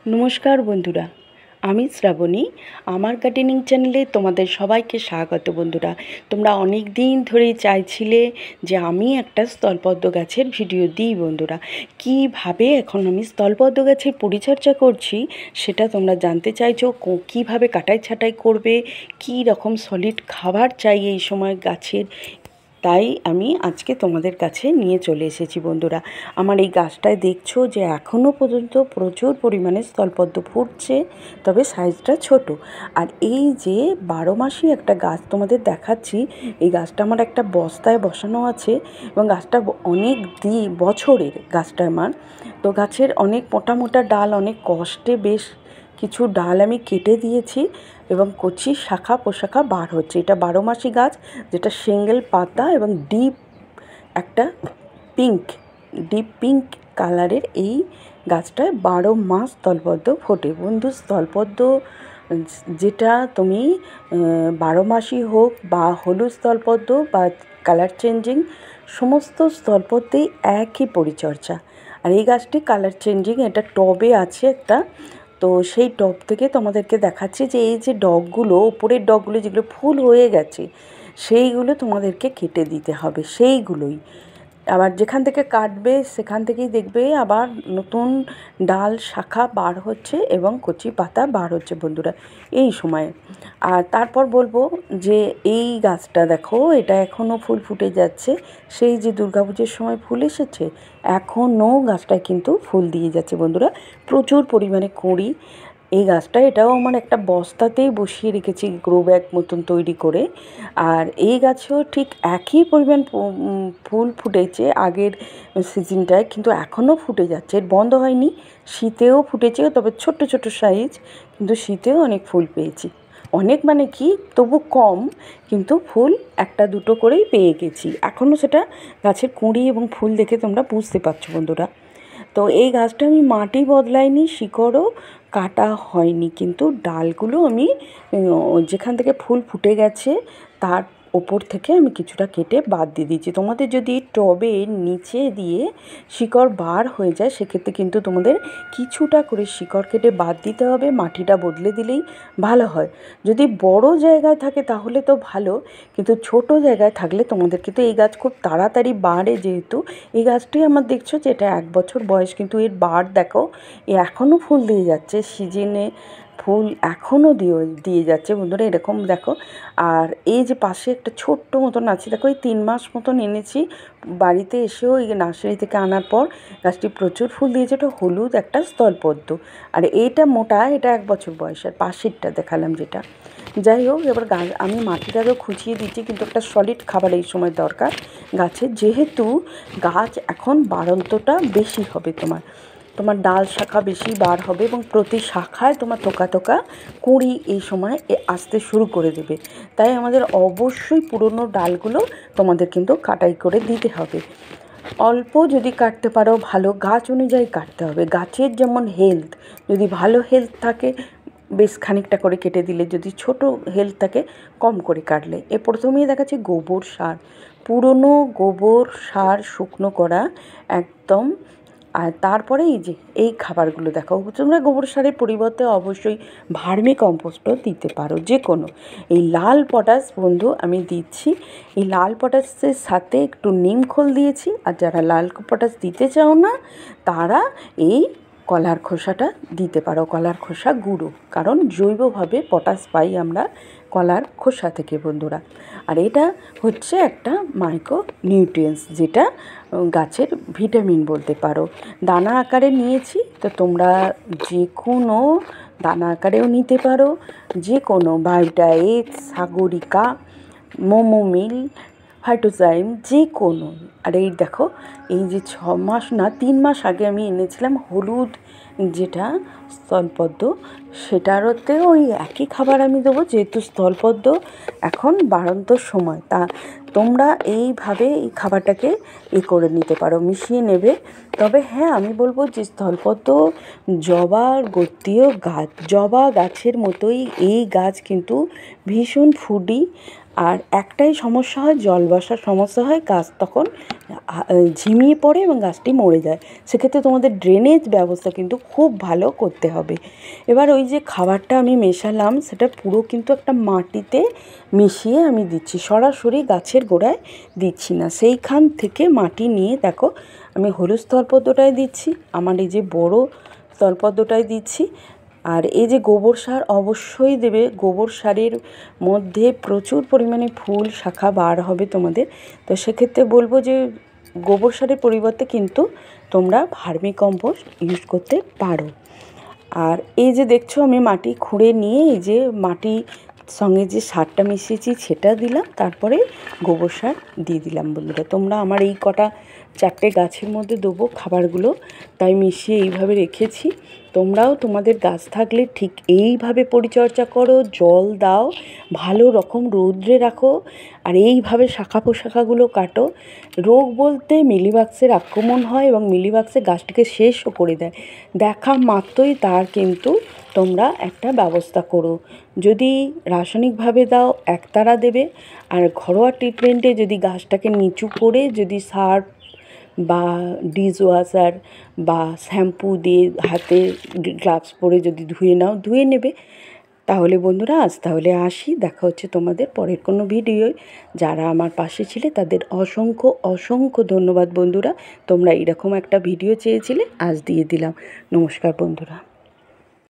নমস্কার বন্ধুরা, আমি শ্রাবণী। আমার গার্ডেনিং চ্যানেলে তোমাদের সবাইকে স্বাগত। বন্ধুরা, তোমরা অনেক দিন ধরেই চাইছিলে যে আমি একটা স্থলপদ্ম গাছের ভিডিও দিই। বন্ধুরা, কিভাবে এখন আমি স্থলপদ্ম গাছের পরিচর্যা করছি সেটা তোমরা জানতে চাইছো। কিভাবে কাটাই ছাঁটাই করবে, কী রকম সলিড খাবার চাই এই সময় গাছের, তাই আমি আজকে তোমাদের কাছে নিয়ে চলে এসেছি। বন্ধুরা, আমার এই গাছটায় দেখছো যে এখনও পর্যন্ত প্রচুর পরিমাণে স্থলপদ্ম ফুটছে, তবে সাইজটা ছোট। আর এই যে 12 মাসি একটা গাছ তোমাদের দেখাচ্ছি, এই গাছটা আমার একটা বস্তায় বসানো আছে এবং গাছটা অনেক বছরের গাছটা আমার। তো গাছের অনেক মোটা মোটা ডাল, অনেক কষ্টে বেশ কিছু ডাল আমি কেটে দিয়েছি এবং কচি শাখা পোশাখা বার হচ্ছে। এটা 12 মাসি গাছ, যেটা সিঙ্গেল পাতা এবং একটা ডিপ পিঙ্ক কালারের। এই গাছটায় 12 মাস স্থলপদ্ম ফোটে। বন্ধু, স্থলপদ্ম যেটা তুমি 12 মাসই হোক বা হলুদ স্থলপদ্ম বা কালার চেঞ্জিং, সমস্ত স্থলপদ্মেই একই পরিচর্যা। আর এই গাছটি কালার চেঞ্জিং, এটা টবে আছে একটা। তো সেই টব থেকে তোমাদেরকে দেখাচ্ছি যে এই যে ডগগুলো, ওপরের ডগগুলো যেগুলো ফুল হয়ে গেছে, সেইগুলো তোমাদেরকে কেটে দিতে হবে। সেইগুলোই আবার যেখান থেকে কাটবে সেখান থেকেই দেখবে আবার নতুন ডাল শাখা বার হচ্ছে এবং কচি পাতা বার হচ্ছে বন্ধুরা এই সময়ে। আর তারপর বলবো যে এই গাছটা দেখো, এটা এখনও ফুল ফুটে যাচ্ছে। সেই যে দুর্গাপুজোর সময় ফুল এসেছে, এখনও গাছটায় কিন্তু ফুল দিয়ে যাচ্ছে বন্ধুরা, প্রচুর পরিমাণে কুঁড়ি। এই গাছটা, এটাও আমার একটা বস্তাতেই বসিয়ে রেখেছি গ্রো ব্যাগ মতন তৈরি করে। আর এই গাছেও ঠিক একই পরিমাণ ফুল ফুটেছে আগের সিজনটায়, কিন্তু এখনও ফুটে যাচ্ছে, বন্ধ হয়নি। শীতেও ফুটেছে, তবে ছোট ছোট সাইজ, কিন্তু শীতেও অনেক ফুল পেয়েছি। অনেক মানে কি, তবু কম, কিন্তু ফুল একটা দুটো করেই পেয়ে গেছি। এখনও সেটা গাছের কুঁড়ি এবং ফুল দেখে তোমরা বুঝতে পারছো বন্ধুরা। তো এই গাছটা আমি মাটি বদলাইনি, শিকড়ও কাটা হয়নি, কিন্তু ডালগুলো আমি যেখান থেকে ফুল ফুটে গেছে তার ওপর থেকে আমি কিছুটা কেটে বাদ দিয়ে দিচ্ছি। তোমাদের যদি টবের নিচে দিয়ে শিকড় বার হয়ে যায়, সেক্ষেত্রে কিন্তু তোমাদের কিছুটা করে শিকড় কেটে বাদ দিতে হবে, মাটিটা বদলে দিলেই ভালো হয়। যদি বড় জায়গায় থাকে তাহলে তো ভালো, কিন্তু ছোট জায়গায় থাকলে তোমাদের কিন্তু এই গাছ খুব তাড়াতাড়ি বাড়ে। যেহেতু এই গাছটি আমার দেখছো যে এটা 1 বছর বয়স, কিন্তু এর বার দেখো, এখনও ফুল দিয়ে যাচ্ছে, সিজনে ফুল এখনও দিয়ে যাচ্ছে বন্ধুরা, এরকম দেখো। আর এই যে পাশে একটা ছোট্ট মতন আছে দেখো, এই 3 মাস মতন এনেছি বাড়িতে এসেও, এই নার্সারি থেকে আনার পর গাছটি প্রচুর ফুল দিয়েছে। এটা হলুদ একটা স্থলপদ্ম, আর এইটা মোটা, এটা 1 বছর বয়স। আর পাশেরটা দেখালাম যেটা, যাই হোক। এবার আমি মাটিটাকেও খুঁচিয়ে দিচ্ছি, কিন্তু একটা সলিড খাবার এই সময় দরকার গাছের, যেহেতু গাছ এখন বাড়ন্তটা বেশি হবে, তোমার ডাল শাখা বেশি বার হবে এবং প্রতি শাখায় তোমার থোকা থোকা কুঁড়ি এই সময় আসতে শুরু করে দেবে। তাই আমাদের অবশ্যই পুরনো ডালগুলো তোমাদের কিন্তু কাটাই করে দিতে হবে। অল্প যদি কাটতে পারো ভালো, গাছ অনুযায়ী কাটতে হবে। গাছের যেমন হেলথ, যদি ভালো হেলথ থাকে বেশ খানিকটা করে কেটে দিলে, যদি ছোট হেলথ থাকে কম করে কাটলে। প্রথমেই দেখাচ্ছি গোবর সার, পুরনো গোবর সার শুকনো করা একদম। আর তারপরে এই যে এই খাবারগুলো দেখো, তোমরা গোবর সারের পরিবর্তে অবশ্যই ভার্মি কম্পোস্টও দিতে পারো, যে কোনো। এই লাল পটাশ বন্ধু আমি দিচ্ছি, এই লাল পটাশের সাথে একটু নিম খোল দিয়েছি। আর যারা লাল পটাশ দিতে চাও না, তারা এই কলার খোসাটা দিতে পারো, কলার খোসা গুঁড়ো, কারণ জৈবভাবে পটাশ পাই আমরা কলার খোসা থেকে বন্ধুরা। আর এটা হচ্ছে একটা মাইক্রো নিউট্রিয়েন্টস, যেটা গাছের ভিটামিন বলতে পারো। দানা আকারে নিয়েছি, তো তোমরা যে কোনো দানা আকারেও নিতে পারো, যে কোনো ভাইটা এক্স, সাগরিকা, মোমোমিল, ফাইটোজাইম, যে কোনো। আর এই দেখো, এই যে 6 মাস না 3 মাস আগে আমি এনেছিলাম হলুদ যেটা স্থলপদ্ম, সেটারতেও ওই একই খাবার আমি দেবো, যেহেতু স্থলপদ্ম এখন বাড়ন্তর সময়। তা তোমরা এইভাবে এই খাবারটাকে করে নিতে পারো, মিশিয়ে নেবে। তবে হ্যাঁ, আমি বলবো যে স্থলপদ্ম জবার গোত্রীয় গাছ, জবা গাছের মতোই এই গাছ কিন্তু ভীষণ ফুডি। আর একটাই সমস্যা হয়, জল বসার সমস্যা হয়, গাছ তখন ঝিমিয়ে পড়ে এবং গাছটি মরে যায়। সেক্ষেত্রে তোমাদের ড্রেনেজ ব্যবস্থা কিন্তু খুব ভালো করতে হবে। এবার ওই যে খাবারটা আমি মেশালাম সেটা পুরো কিন্তু একটা মাটিতে মিশিয়ে আমি দিচ্ছি, সরাসরি গাছের গোড়ায় দিচ্ছি না। সেইখান থেকে মাটি নিয়ে দেখো আমি হলুদ স্থলপদ্মটায় দিচ্ছি, আমার এই যে বড় স্থলপদ্মটায় দিচ্ছি। আর এই যে গোবর সার অবশ্যই দেবে, গোবর সারের মধ্যে প্রচুর পরিমাণে ফুল শাখা বার হবে তোমাদের। তো সেক্ষেত্রে বলবো যে গোবর সারের পরিবর্তে কিন্তু তোমরা ভার্মি কম্পোস্ট ইউজ করতে পারো। আর এই যে দেখছো আমি মাটি খুঁড়ে নিয়ে এই যে মাটির সঙ্গে যে সারটা মিশিয়েছি সেটা দিলাম, তারপরে গোবর সার দিয়ে দিলাম। বন্ধুরা তোমরা আমার এই কটা 4টে গাছের মধ্যে দেবো খাবারগুলো, তাই মিশিয়ে এইভাবে রেখেছি। তোমরাও তোমাদের গাছ থাকলে ঠিক এইভাবে পরিচর্যা করো, জল দাও, ভালো রকম রৌদ্রে রাখো, আর এইভাবে শাখা পোশাখাগুলো কাটো। রোগ বলতে মিলিবাক্সের আক্রমণ হয় এবং মিলিবাক্সে গাছটিকে শেষও করে দেয়। দেখা মাত্রই তার কিন্তু তোমরা একটা ব্যবস্থা করো। যদি রাসায়নিকভাবে দাও একতারা দেবে, আর ঘরোয়া ট্রিটমেন্টে যদি গাছটাকে নিচু করে যদি সার্ফ বা ডিশওয়াশার বা শ্যাম্পু দিয়ে হাতে গ্লাভস পরে যদি ধুয়ে নাও, ধুয়ে নেবে। তাহলে বন্ধুরা আজ তাহলে আসি, দেখা হচ্ছে তোমাদের পরের কোনো ভিডিওয়। যারা আমার পাশে ছিলে তাদের অসংখ্য অসংখ্য ধন্যবাদ বন্ধুরা। তোমরা এরকম একটা ভিডিও চেয়েছিলে, আজ দিয়ে দিলাম। নমস্কার বন্ধুরা।